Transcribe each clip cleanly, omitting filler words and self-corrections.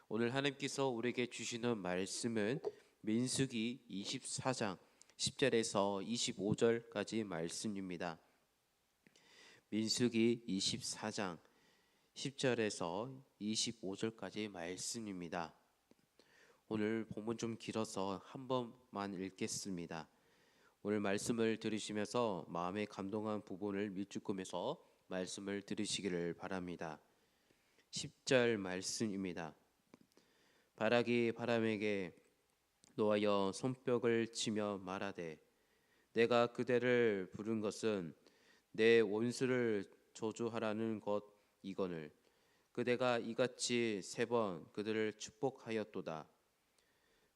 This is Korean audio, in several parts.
오늘 하나님께서 우리에게 주시는 말씀은 민수기 24장 10절에서 25절까지 말씀입니다. 민수기 24장 10절에서 25절까지 말씀입니다. 오늘 본문 좀 길어서 한 번만 읽겠습니다. 오늘 말씀을 들으시면서 마음에 감동한 부분을 밀주꾸면서 말씀을 들으시기를 바랍니다. 10절 말씀입니다. 바락이 바람에게 노하여 손뼉을 치며 말하되 내가 그대를 부른 것은 내 원수를 저주하라는 것 이거늘 그대가 이같이 3번 그들을 축복하였도다.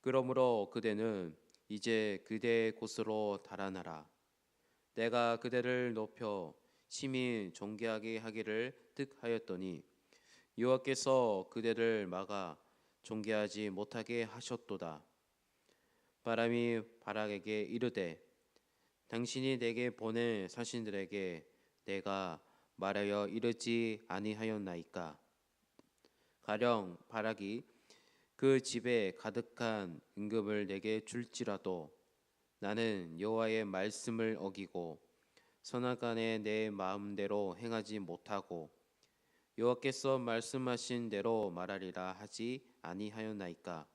그러므로 그대는 이제 그대의 곳으로 달아나라. 내가 그대를 높여 심히 존귀하게 하기를 뜻하였더니 여호와께서 그대를 막아 존귀하지 못하게 하셨도다. 바람이 바락에게 이르되 당신이 내게 보낸 사신들에게 내가 말하여 이르지 아니하였나이까. 가령 바락이 그 집에 가득한 임금을 내게 줄지라도 나는 여호와의 말씀을 어기고 선악간에 내 마음대로 행하지 못하고 여호와께서 말씀하신 대로 말하리라 하지 아니하였나이까.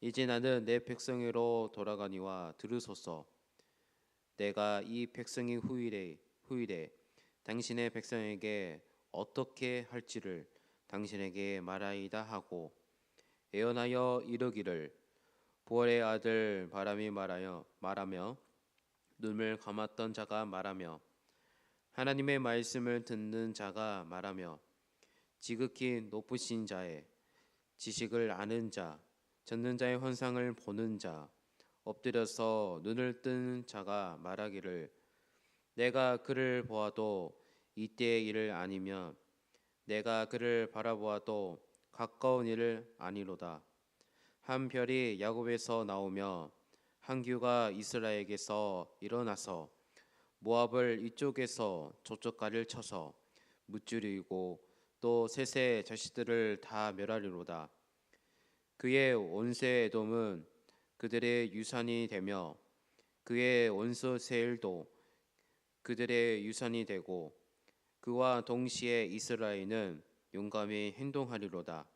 이제 나는 내 백성으로 돌아가니와 들으소서. 내가 이 백성이 후일에 당신의 백성에게 어떻게 할지를 당신에게 말하이다 하고 예언하여 이르기를 부활의 아들 바람이 말하며 눈을 감았던 자가 말하며 하나님의 말씀을 듣는 자가 말하며 지극히 높으신 자의 지식을 아는 자 듣는 자의 환상을 보는 자 엎드려서 눈을 뜬 자가 말하기를 내가 그를 보아도 이때의 일을 아니면 내가 그를 바라보아도 가까운 일을 아니로다. 한 별이 야곱에서 나오며 한 규가 이스라엘에게서 일어나서 모압을 이쪽에서 저쪽까지를 쳐서 무찌르고 또 셋의 자식들을 다 멸하리로다. 그의 원세 에돔은 그들의 유산이 되며 그의 원수 세일도 그들의 유산이 되고 그와 동시에 이스라엘은 용감히 행동하리로다.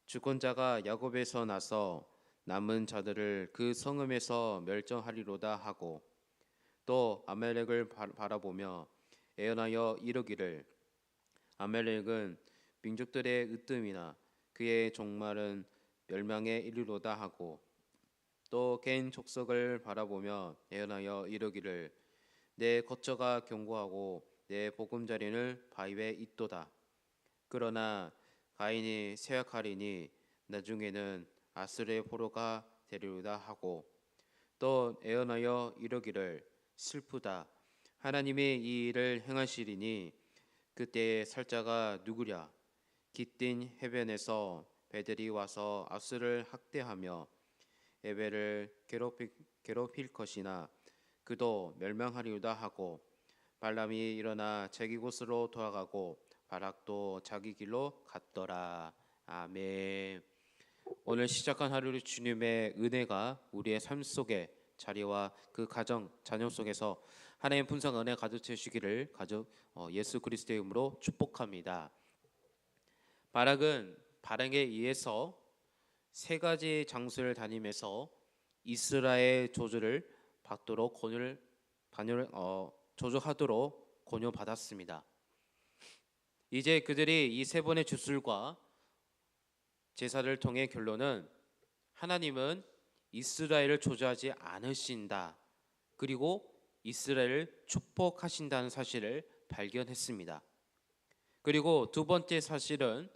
주권자가 야곱에서 나서 남은 자들을 그 성읍에서 멸정하리로다 하고 또 아멜렉을 바라보며 예언하여 이르기를 아멜렉은 민족들의 으뜸이나 그의 종말은 멸망에 이르로다 하고 또 개인 족속을 바라보며 예언하여 이르기를 내 거처가 견고하고 내 보금자리는 바위에 있도다. 그러나 가인이 쇠약하리니 나중에는 아스르의 포로가 되리로다 하고 또 예언하여 이르기를 슬프다. 하나님이 이 일을 행하시리니 그때의 살자가 누구랴. 깃딘 해변에서 배들이 와서 아스를 학대하며 에벨을 괴롭힐 것이나 그도 멸망하리로다 하고 발람이 일어나 자기 곳으로 돌아가고 바락도 자기 길로 갔더라. 아멘. 오늘 시작한 하루를 주님의 은혜가 우리의 삶 속에 자리와 그 가정 자녀 속에서 하나님 풍성 은혜 가득 채우시기를 예수 그리스도의 이름으로 축복합니다. 바락은 바락에 의해서 3가지 장소를 다니면서 이스라엘 조주를 받도록 조주하도록 권유받았습니다. 이제 그들이 이 3번의 주술과 제사를 통해 결론은 하나님은 이스라엘을 조주하지 않으신다. 그리고 이스라엘을 축복하신다는 사실을 발견했습니다. 그리고 2번째 사실은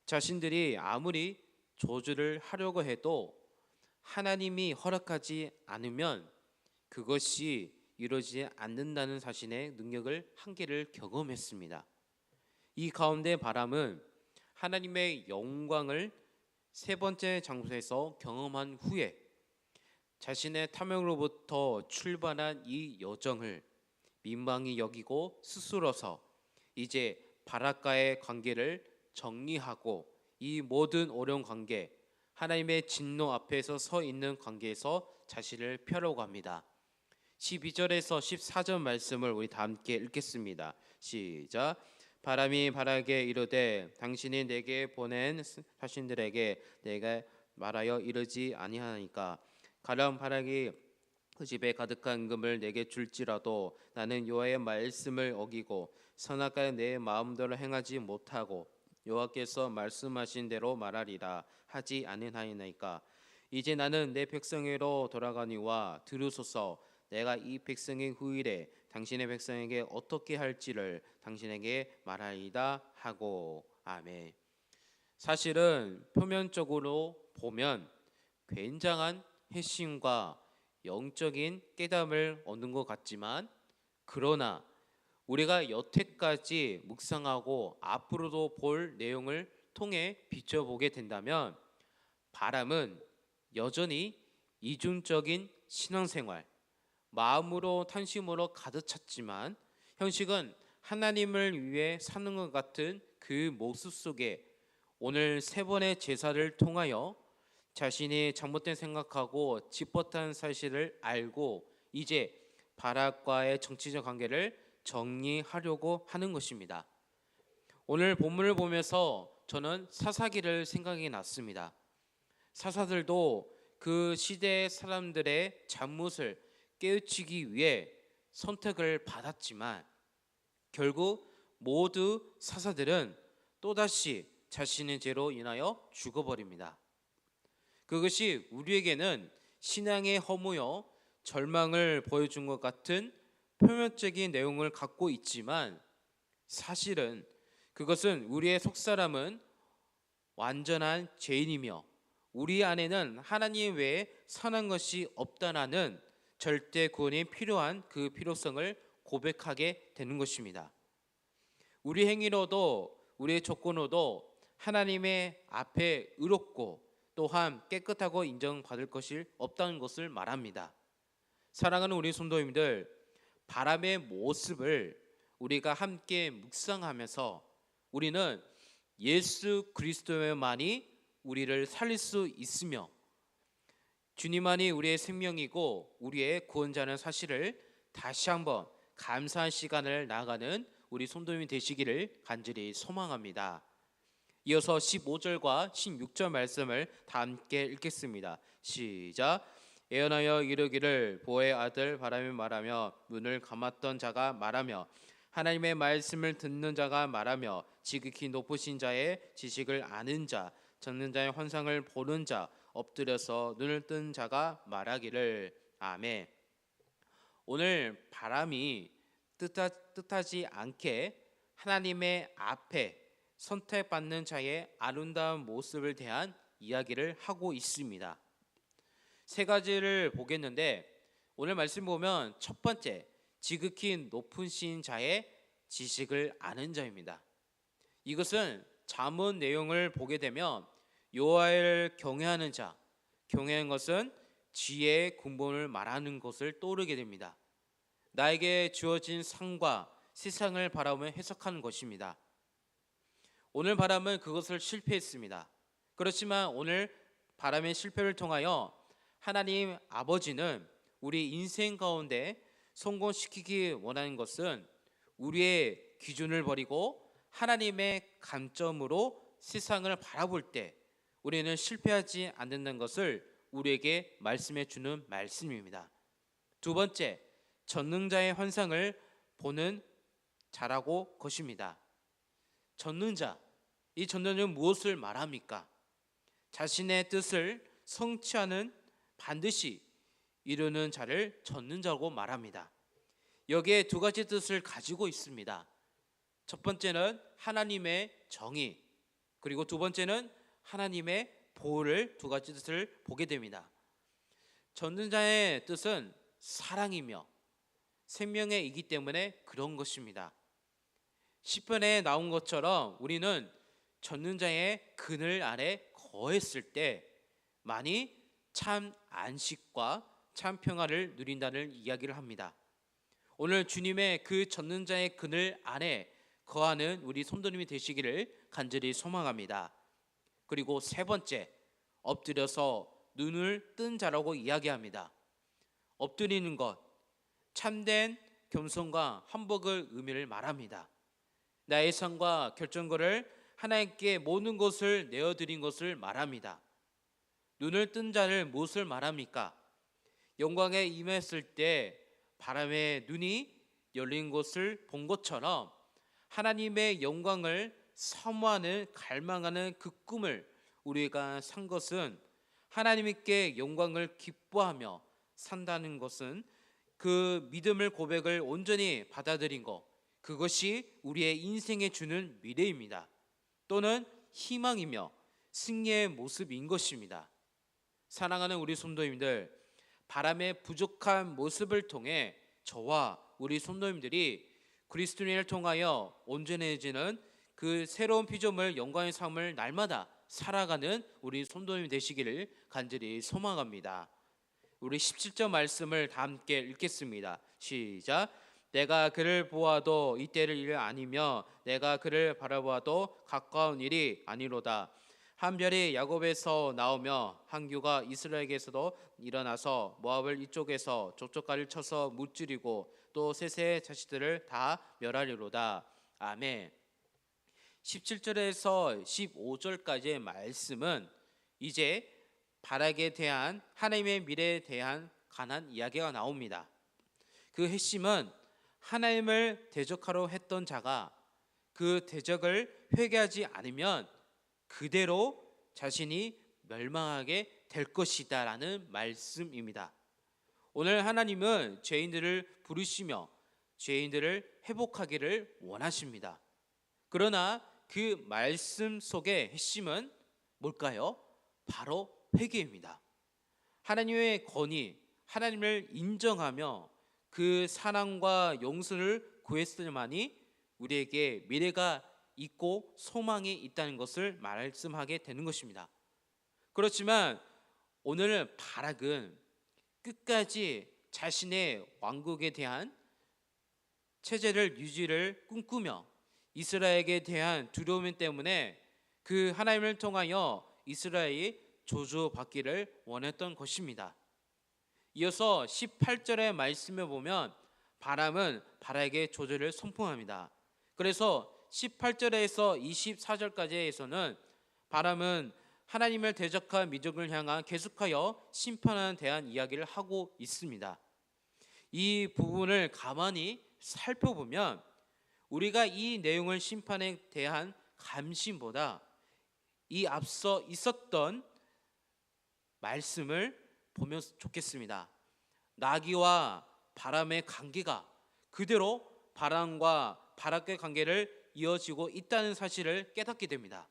자신들이 아무리 조주를 하려고 해도 하나님이 허락하지 않으면 그것이 이루어지지 않는다는 자신의 능력을 한계를 경험했습니다. 이 가운데 바람은 하나님의 영광을 3번째 장소에서 경험한 후에 자신의 탐욕으로부터 출발한 이 여정을 민망히 여기고 스스로서 이제 바락과의 관계를 정리하고 이 모든 어려운 관계, 하나님의 진노 앞에서 서 있는 관계에서 자신을 펴려고 합니다. 12절에서 14절 말씀을 우리 다 함께 읽겠습니다. 시작. 바람이 바라게 이르되 당신이 내게 보낸 사신들에게 내가 말하여 이르지 아니하니까 가령 바라기 그 집에 가득한 금을 내게 줄지라도 나는 여호와의 말씀을 어기고 선악과에 내 마음대로 행하지 못하고 여호와께서 말씀하신 대로 말하리라 하지 아니하나이까. 이제 나는 내 백성에게로 돌아가니와 들으소서. 내가 이 백성의 후일에 당신의 백성에게 어떻게 할지를 당신에게 말하리이다 하고. 아멘. 사실은 표면적으로 보면 굉장한 핵심과 영적인 깨달음을 얻는 것 같지만, 그러나 우리가 여태까지 묵상하고 앞으로도 볼 내용을 통해 비춰보게 된다면 바람은 여전히 이중적인 신앙생활, 마음으로 탄심으로 가득 찼지만 형식은 하나님을 위해 사는 것 같은 그 모습 속에 오늘 세 번의 제사를 통하여 자신이 잘못된 생각하고 짚었다는 사실을 알고 이제 바락과의 정치적 관계를 정리하려고 하는 것입니다. 오늘 본문을 보면서 저는 사사기를 생각이 났습니다. 사사들도 그 시대의 사람들의 잘못을 깨우치기 위해 선택을 받았지만 결국 모두 사사들은 또다시 자신의 죄로 인하여 죽어버립니다. 그것이 우리에게는 신앙의 허무여 절망을 보여준 것 같은 표면적인 내용을 갖고 있지만 사실은 그것은 우리의 속사람은 완전한 죄인이며 우리 안에는 하나님 외에 선한 것이 없다라는 절대 구원이 필요한 그 필요성을 고백하게 되는 것입니다. 우리 행위로도 우리의 조건으로도 하나님의 앞에 의롭고 또한 깨끗하고 인정받을 것이 없다는 것을 말합니다. 사랑하는 우리 성도님들, 바람의 모습을 우리가 함께 묵상하면서 우리는 예수 그리스도만이 우리를 살릴 수 있으며 주님만이 우리의 생명이고 우리의 구원자는 사실을 다시 한번 감사한 시간을 나아가는 우리 성도님이 되시기를 간절히 소망합니다. 이어서 15절과 16절 말씀을 다 함께 읽겠습니다. 시작. 예언하여 이르기를 보의 아들 바람이 말하며 눈을 감았던 자가 말하며 하나님의 말씀을 듣는 자가 말하며 지극히 높으신 자의 지식을 아는 자 듣는 자의 환상을 보는 자 엎드려서 눈을 뜬 자가 말하기를. 아멘. 오늘 바람이 뜻하지 않게 하나님의 앞에 선택받는 자의 아름다운 모습을 대한 이야기를 하고 있습니다. 세 가지를 보겠는데 오늘 말씀 보면 첫 번째, 지극히 높으신 자의 지식을 아는 자입니다. 이것은 잠언 내용을 보게 되면 여호와를 경외하는 자, 경외하는 것은 지혜의 근본을 말하는 것을 떠오르게 됩니다. 나에게 주어진 상과 세상을 바라보며 해석하는 것입니다. 오늘 바람은 그것을 실패했습니다. 그렇지만 오늘 바람의 실패를 통하여 하나님 아버지는 우리 인생 가운데 성공시키기 원하는 것은 우리의 기준을 버리고 하나님의 관점으로 세상을 바라볼 때 우리는 실패하지 않는다는 것을 우리에게 말씀해 주는 말씀입니다. 두 번째, 전능자의 환상을 보는 자라고 것입니다. 전능자, 이 전능자는 무엇을 말합니까? 자신의 뜻을 성취하는 반드시 이루는 자를 전능자라고 말합니다. 여기에 두 가지 뜻을 가지고 있습니다. 첫 번째는 하나님의 정의, 그리고 두 번째는 하나님의 보호를 두 가지 뜻을 보게 됩니다. 전능자의 뜻은 사랑이며 생명의 이기 때문에 그런 것입니다. 시편에 나온 것처럼 우리는 전능자의 그늘 아래 거했을 때 많이 참 안식과 참 평화를 누린다는 이야기를 합니다. 오늘 주님의 그 전능자의 그늘 안에 거하는 우리 성도님이 되시기를 간절히 소망합니다. 그리고 세 번째, 엎드려서 눈을 뜬 자라고 이야기합니다. 엎드리는 것, 참된 겸손과 한복의 의미를 말합니다. 나의 삶과 결정거를 하나님께 모든 것을 내어드린 것을 말합니다. 눈을 뜬 자를 무엇을 말합니까? 영광에 임했을 때 바람의 눈이 열린 것을 본 것처럼 하나님의 영광을 사모하는 갈망하는 그 꿈을 우리가 산 것은 하나님께 영광을 기뻐하며 산다는 것은 그 믿음을 고백을 온전히 받아들인 것, 그것이 우리의 인생에 주는 미래입니다. 또는 희망이며 승리의 모습인 것입니다. 사랑하는 우리 성도님들, 바람의 부족한 모습을 통해 저와 우리 성도님들이 그리스도인을 통하여 온전해지는 그 새로운 피조물 영광의 삶을 날마다 살아가는 우리 성도님 되시기를 간절히 소망합니다. 우리 17절 말씀을 다 함께 읽겠습니다. 시작. 내가 그를 보아도 이때를 일 아니며 내가 그를 바라보아도 가까운 일이 아니로다. 한 별이 야곱에서 나오며 한 규가 이스라엘에게서도 일어나서 모압을 이쪽에서 저쪽까지 쳐서 무찌르고 또 셋의 자식들을 다 멸하리로다. 아멘. 17절에서 15절까지의 말씀은 이제 바락에 대한 하나님의 미래에 대한 관한 이야기가 나옵니다. 그 핵심은 하나님을 대적하려 했던 자가 그 대적을 회개하지 않으면 그대로 자신이 멸망하게 될 것이다 라는 말씀입니다. 오늘 하나님은 죄인들을 부르시며 죄인들을 회복하기를 원하십니다. 그러나 그 말씀 속의 핵심은 뭘까요? 바로 회개입니다. 하나님의 권위, 하나님을 인정하며 그 사랑과 용서를 구했을 만이 우리에게 미래가 있고 소망이 있다는 것을 말씀하게 되는 것입니다. 그렇지만 오늘 바락은 끝까지 자신의 왕국에 대한 체제를 유지를 꿈꾸며 이스라엘에 대한 두려움 때문에 그 하나님을 통하여 이스라엘이 저주받기를 원했던 것입니다. 이어서 18절의 말씀을 보면 바람은 바락에게 저주를 선포합니다. 그래서 18절에서 24절까지에서는 바람은 하나님을 대적한 민족을 향한 계속하여 심판에 대한 이야기를 하고 있습니다. 이 부분을 가만히 살펴보면 우리가 이 내용을 심판에 대한 감심보다 이 앞서 있었던 말씀을 보면 좋겠습니다. 나귀와 바람의 관계가 그대로 바람과 바락의 관계를 이어지고 있다는 사실을 깨닫게 됩니다.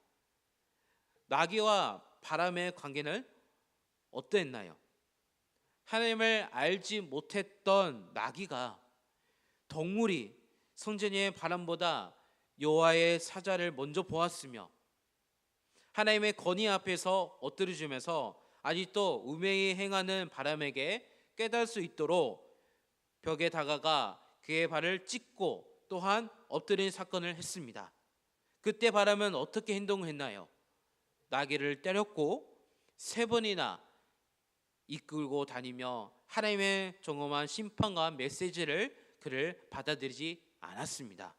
나귀와 바람의 관계는 어땠나요? 하나님을 알지 못했던 나귀가 동물이 성전의 바람보다 여호와의 사자를 먼저 보았으며 하나님의 권위 앞에서 엎드려주면서 아직도 우매히 행하는 바람에게 깨달을 수 있도록 벽에 다가가 그의 발을 찢고 또한 엎드린 사건을 했습니다. 그때 바람은 어떻게 행동했나요? 나귀를 때렸고 3번이나 이끌고 다니며 하나님의 정엄한 심판과 메시지를 그를 받아들이지 않았습니다.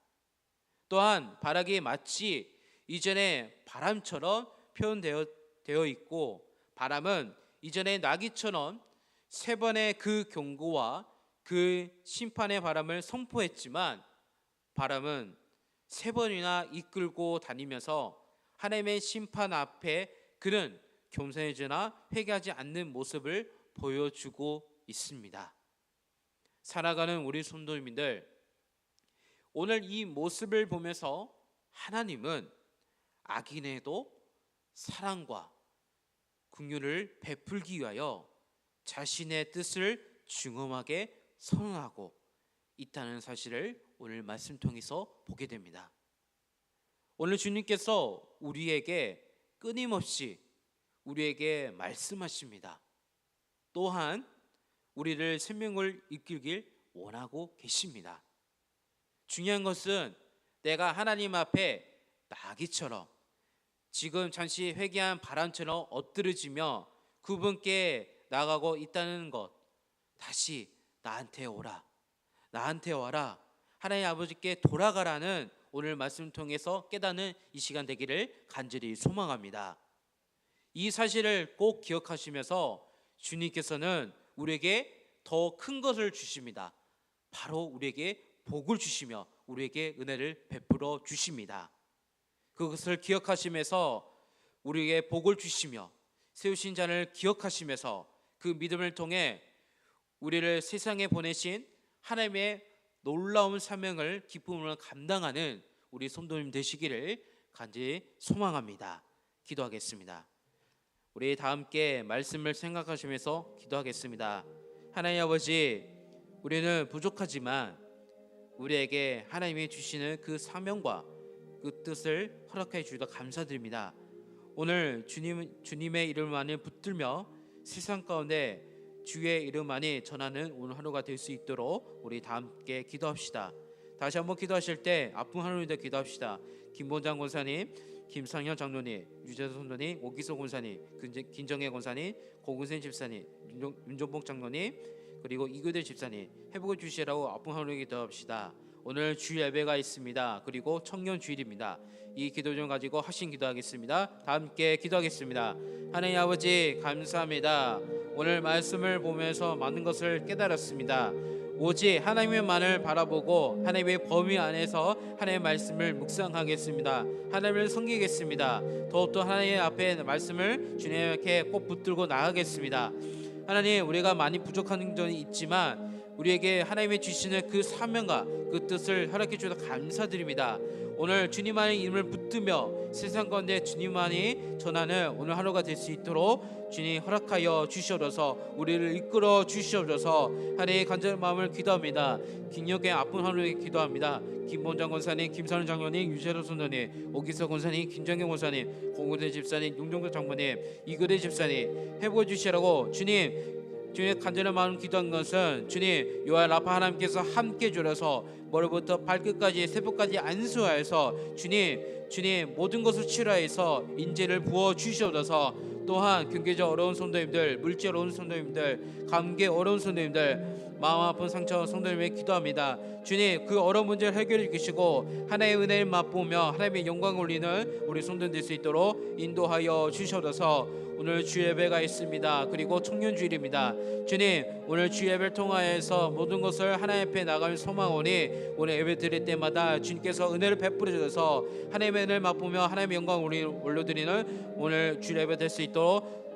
또한 바락이 마치 이전에 바람처럼 표현되어 있고 바람은 이전에 나귀처럼 3번의 그 경고와 그 심판의 바람을 선포했지만 바람은 3번이나 이끌고 다니면서 하나님의 심판 앞에 그는 겸손해지나 회개하지 않는 모습을 보여주고 있습니다. 살아가는 우리 성도님들, 오늘 이 모습을 보면서 하나님은 악인에도 사랑과 긍휼을 베풀기 위하여 자신의 뜻을 중엄하게 선언하고 있다는 사실을 오늘 말씀 통해서 보게 됩니다. 오늘 주님께서 우리에게 끊임없이 우리에게 말씀하십니다. 또한 우리를 생명을 이끌길 원하고 계십니다. 중요한 것은 내가 하나님 앞에 나귀처럼 지금 잠시 회개한 바람처럼 엎드러지며 그분께 나가고 있다는 것, 다시 나한테 오라, 나한테 와라, 하나님 아버지께 돌아가라는 오늘 말씀 통해서 깨닫는 이 시간 되기를 간절히 소망합니다. 이 사실을 꼭 기억하시면서 주님께서는 우리에게 더 큰 것을 주십니다. 바로 우리에게 복을 주시며 우리에게 은혜를 베풀어 주십니다. 그것을 기억하시면서 우리에게 복을 주시며 세우신 자를 기억하시면서 그 믿음을 통해 우리를 세상에 보내신 하나님의 놀라운 사명을 기쁨으로 감당하는 우리 성도님 되시기를 간절히 소망합니다. 기도하겠습니다. 우리 다 함께 말씀을 생각하시면서 기도하겠습니다. 하나님 아버지, 우리는 부족하지만 우리에게 하나님이 주시는 그 사명과 그 뜻을 허락해 주셔서 감사드립니다. 오늘 주님의 이름만을 붙들며 세상 가운데 주의 이름만이 전하는 오늘 하루가 될 수 있도록 우리 다 함께 기도합시다. 다시 한번 기도하실 때 아픈 하루인데 기도합시다. 김본장 권사님, 김상현 장로님, 유재석 선도님, 오기석 권사님, 김정혜 권사님, 고근생 집사님, 윤종복 장로님, 그리고 이교대 집사님 회복해 주시라고 아픈 하루에 기도합시다. 오늘 주일 예배가 있습니다. 그리고 청년 주일입니다. 이 기도 좀 가지고 하신 기도하겠습니다. 다 함께 기도하겠습니다. 하나님 아버지 감사합니다. 오늘 말씀을 보면서 많은 것을 깨달았습니다. 오직 하나님만을 바라보고 하나님의 범위 안에서 하나님의 말씀을 묵상하겠습니다. 하나님을 섬기겠습니다. 더욱더 하나님의 앞에 말씀을 주님께 꼭 붙들고 나가겠습니다. 하나님, 우리가 많이 부족한 점이 있지만 우리에게 하나님이 주시는 그 사명과 그 뜻을 허락해 주셔서 감사드립니다. 오늘 주님만의 이름을 붙들며 세상 가운데 주님만이 전하는 오늘 하루가 될 수 있도록 주님 허락하여 주시옵소서. 우리를 이끌어 주시옵소서. 하나님의 간절한 마음을 기도합니다. 긴역의 아픈 하루에 기도합니다. 김본장 권사님, 김선우 장로님, 유재로 선도님, 오기석 권사님, 김정경 권사님, 공구대 집사님, 용종국 장모님, 이교대 집사님 회복해 주시라고 주님 간절한 마음 기도한 것은 주님 요한 라파 하나님께서 함께 주셔서 머리부터 발끝까지 세포까지 안수하여서 주님 모든 것을 치료해서 인재를 부어 주시옵소서. 또한 경제적 어려운 성도님들, 물질 어려운 성도님들, 감기 어려운 성도님들, 마음 아픈 상처 성도님에게 기도합니다. 주님 그 어려운 문제를 해결해 주시고 하나님의 은혜를 맛보며 하나님의 영광을 올리는 우리 성도들 될 수 있도록 인도하여 주시옵소서. 오늘 주 예배가 있습니다. 그리고 청년 주일입니다. 주님 오늘 주 예배를 통하여서 모든 것을 하나님 앞에 나가며 소망하오니 오늘 예배 드릴 때마다 주님께서 은혜를 베풀어 주셔서 하나님의 은혜를 맛보며 하나님의 영광을 올려드리는 오늘 주 예배 될 수 있도록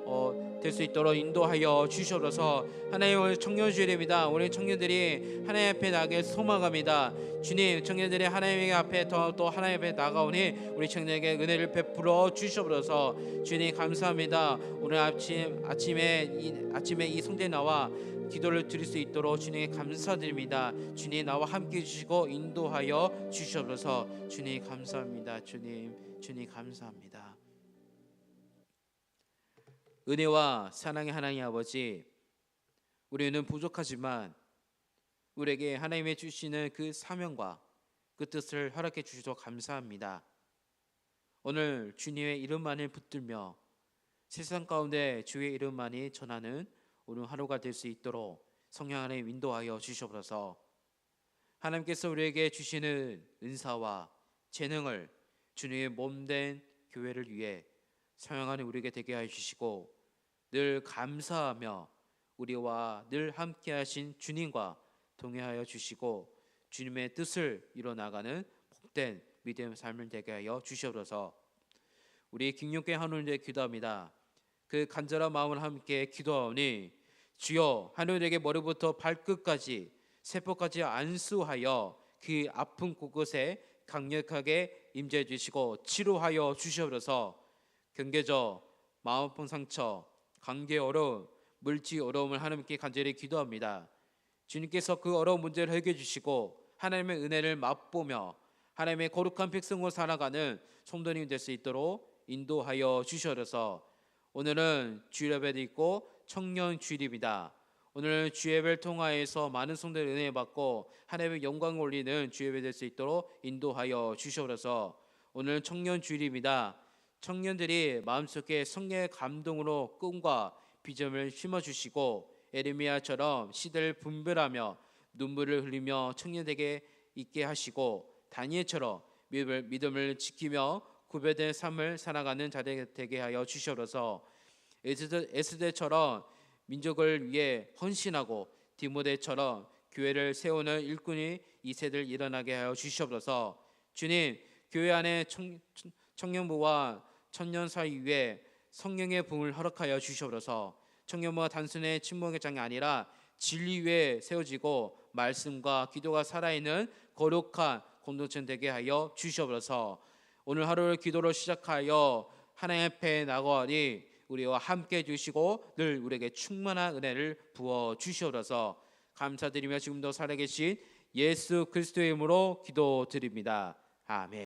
인도하여 주시옵소서. 하나님 오늘 청년 주일입니다. 우리 청년들이 하나님 앞에 나가길 소망합니다. 주님 청년들이 하나님 앞에 또 하나님 앞에 나가오니 우리 청년에게 은혜를 베풀어 주시옵소서. 주님 감사합니다. 오늘 아침에 이 성전에 나와 기도를 드릴 수 있도록 주님께 감사드립니다. 주님 나와 함께 해주시고 인도하여 주시옵소서. 주님 감사합니다. 주님 감사합니다. 은혜와 사랑의 하나님 아버지, 우리는 부족하지만 우리에게 하나님의 주시는 그 사명과 그 뜻을 허락해 주셔서 감사합니다. 오늘 주님의 이름만을 붙들며 세상 가운데 주의 이름만이 전하는 오늘 하루가 될 수 있도록 성령 하나님 인도하여 주시옵소서. 하나님께서 우리에게 주시는 은사와 재능을 주님의 몸된 교회를 위해 사용하는 우리에게 되게 하여 주시고 늘 감사하며 우리와 늘 함께 하신 주님과 동행하여 주시고 주님의 뜻을 이뤄나가는 복된 믿음의 삶을 되게 하여 주시옵소서. 우리 김용계 하나님께 기도합니다. 그 간절한 마음을 함께 기도하오니 주여 하나님에게 머리부터 발끝까지 세포까지 안수하여 그 아픈 곳곳에 강력하게 임재해 주시고 치료하여 주시옵소서. 경계적 마음 아픈 상처, 관계 어려움, 물질 어려움을 하나님께 간절히 기도합니다. 주님께서 그 어려운 문제를 해결해 주시고 하나님의 은혜를 맛보며 하나님의 거룩한 백성으로 살아가는 성도님이 될 수 있도록 인도하여 주시옵소서. 오늘은 주일 예배도 있고 청년 주일입니다. 오늘 주예배를 통하여서 많은 성도들의 은혜 받고 하나님의 영광을 올리는 주예배 될 수 있도록 인도하여 주시옵소서. 오늘 청년 주일입니다. 청년들이 마음속에 성령의 감동으로 꿈과 비전을 심어주시고 에르미야처럼 시대를 분별하며 눈물을 흘리며 청년에게 있게 하시고 다니엘처럼 믿음을 지키며 구별된 삶을 살아가는 자들 되게 하여 주시옵소서. 에스더처럼 민족을 위해 헌신하고 디모데처럼 교회를 세우는 일꾼이 이 세대를 일어나게 하여 주시옵소서. 주님, 교회 안에 청년부와 청년 사이에 성령의 부흥을 허락하여 주시옵소서. 청년부가 단순히 침묵의 장이 아니라 진리 위에 세워지고 말씀과 기도가 살아있는 거룩한 공동체 되게 하여 주시옵소서. 오늘 하루를 기도로 시작하여 하나님 앞에 나가니 우리와 함께 해주시고 늘 우리에게 충만한 은혜를 부어 주시옵소서. 감사드리며 지금도 살아계신 예수 그리스도의 이름으로 기도드립니다. 아멘.